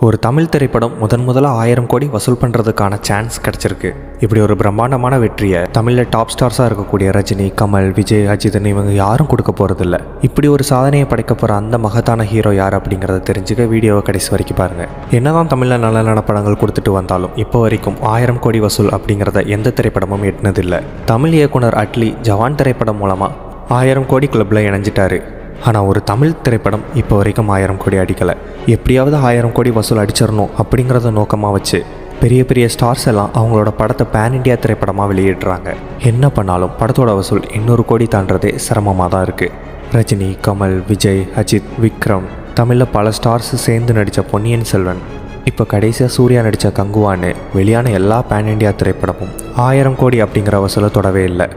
ஒரு தமிழ் திரைப்படம் முதலாக 1000 கோடி வசூல் பண்ணுறதுக்கான சான்ஸ் கிடச்சிருக்கு. இப்படி ஒரு பிரம்மாண்டமான வெற்றியை தமிழில் டாப் ஸ்டார்ஸாக இருக்கக்கூடிய ரஜினி, கமல், விஜய், அஜித்னு இவங்க யாரும் கொடுக்க போகிறதில்ல. இப்படி ஒரு சாதனையை படைக்க போகிற அந்த மகத்தான ஹீரோ யார் அப்படிங்கிறத தெரிஞ்சுக்க வீடியோவை கடைசி வரைக்கும் பாருங்கள். என்னதான் தமிழில் நல்ல நல்ல படங்கள் கொடுத்துட்டு வந்தாலும் இப்போ வரைக்கும் 1000 கோடி வசூல் அப்படிங்கிறத எந்த திரைப்படமும் எட்டினதில்லை. தமிழ் இயக்குனர் அட்லி ஜவான் திரைப்படம் மூலமாக 1000 கோடி கிளப்பில் இணைஞ்சிட்டாரு. ஆனால் ஒரு தமிழ் திரைப்படம் இப்போ வரைக்கும் 1000 கோடி அடிக்கலை. எப்படியாவது 1000 கோடி வசூல் அடிச்சிடணும் அப்படிங்கிறத நோக்கமாக வச்சு பெரிய பெரிய ஸ்டார்ஸ் எல்லாம் அவங்களோட படத்தை பேன் இண்டியா திரைப்படமாக வெளியிடுறாங்க. என்ன பண்ணாலும் படத்தோட வசூல் 200 கோடி தாண்டதே சிரமமாக தான் இருக்குது. ரஜினி, கமல், விஜய், அஜித், விக்ரம், தமிழில் பல ஸ்டார்ஸ் சேர்ந்து நடித்த பொன்னியின் செல்வன், இப்போ கடைசியாக சூர்யா நடித்த கங்குவான்னு வெளியான எல்லா பேன் இண்டியா திரைப்படமும் 1000 கோடி அப்படிங்கிற வசூலை தொடவே இல்லை.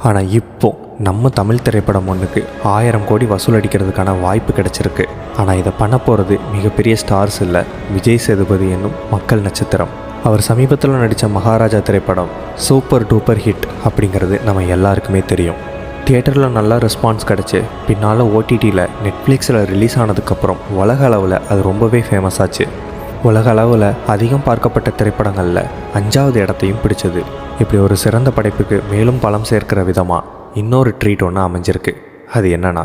ஆனால் இப்போ நம்ம தமிழ் திரைப்படம் ஒன்றுக்கு 1000 கோடி வசூல் அடிக்கிறதுக்கான வாய்ப்பு கிடச்சிருக்கு. ஆனால் இதை பண்ண போகிறது மிகப்பெரிய ஸ்டார்ஸ் இல்லை, விஜய் சேதுபதி என்னும் மக்கள் நட்சத்திரம். அவர் சமீபத்தில் நடித்த மகாராஜா திரைப்படம் சூப்பர் டூப்பர் ஹிட் அப்படிங்கிறது நம்ம எல்லாருக்குமே தெரியும். தியேட்டரில் நல்லா ரெஸ்பான்ஸ் கிடச்சி பின்னால் ஓடிடியில் நெட்ஃப்ளிக்ஸில் ரிலீஸ் ஆனதுக்கப்புறம் உலக அளவில் அது ரொம்பவே ஃபேமஸ் ஆச்சு. உலக அளவில் அதிகம் பார்க்கப்பட்ட திரைப்படங்களில் 5வது இடத்தையும் பிடிச்சது. இப்படி ஒரு சிறந்த படைப்புக்கு மேலும் பலம் சேர்க்கிற விதமாக இன்னொரு ட்ரீட் ஒன்று அமைஞ்சிருக்கு. அது என்னன்னா,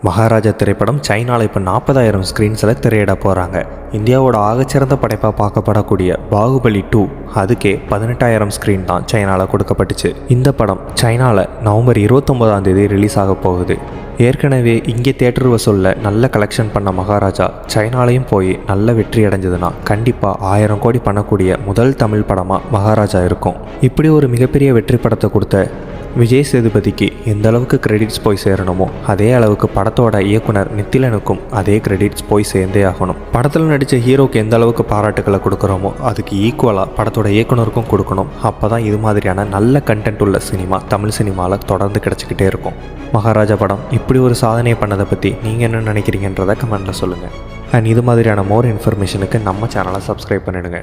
மகாராஜா திரைப்படம் சைனாவில் இப்போ 40,000 ஸ்க்ரீன்ஸில் திரையிட போகிறாங்க. இந்தியாவோட ஆகச்சிறந்த படைப்பாக பார்க்கப்படக்கூடிய பாகுபலி 2 அதுக்கே 18,000 ஸ்க்ரீன் தான் சைனாவில் கொடுக்கப்பட்டுச்சு. இந்த படம் சைனாவில் நவம்பர் 29 ரிலீஸ் ஆக போகுது. ஏற்கனவே இங்கே தியேட்டர் வசூலில் நல்ல கலெக்ஷன் பண்ண மகாராஜா சைனாலையும் போய் நல்ல வெற்றி அடைஞ்சதுன்னா கண்டிப்பாக 1000 கோடி பண்ணக்கூடிய முதல் தமிழ் படமாக மகாராஜா இருக்கும். இப்படி ஒரு மிகப்பெரிய வெற்றி படத்தை கொடுத்த விஜய் சேதுபதிக்கு எந்த அளவுக்கு கிரெடிட்ஸ் போய் சேரணுமோ அதே அளவுக்கு படத்தோட இயக்குனர் நித்திலனுக்கும் அதே கிரெடிட்ஸ் போய் சேர்ந்தே ஆகணும். படத்தில் நடித்த ஹீரோக்கு எந்த அளவுக்கு பாராட்டுக்களை கொடுக்குறோமோ அதுக்கு ஈக்குவலாக படத்தோட இயக்குனருக்கும் கொடுக்கணும். அப்போ தான் இது மாதிரியான நல்ல கண்டென்ட் உள்ள சினிமா தமிழ் சினிமாவில் தொடர்ந்து கிடச்சிக்கிட்டே இருக்கும். மகாராஜா படம் இப்படி ஒரு சாதனையை பண்ணதை பற்றி நீங்கள் என்ன நினைக்கிறீங்கன்றதை கமெண்ட்டில் சொல்லுங்கள். அண்ட் இது மாதிரியான மோர் இன்ஃபர்மேஷனுக்கு நம்ம சேனலை சப்ஸ்கிரைப் பண்ணிடுங்க.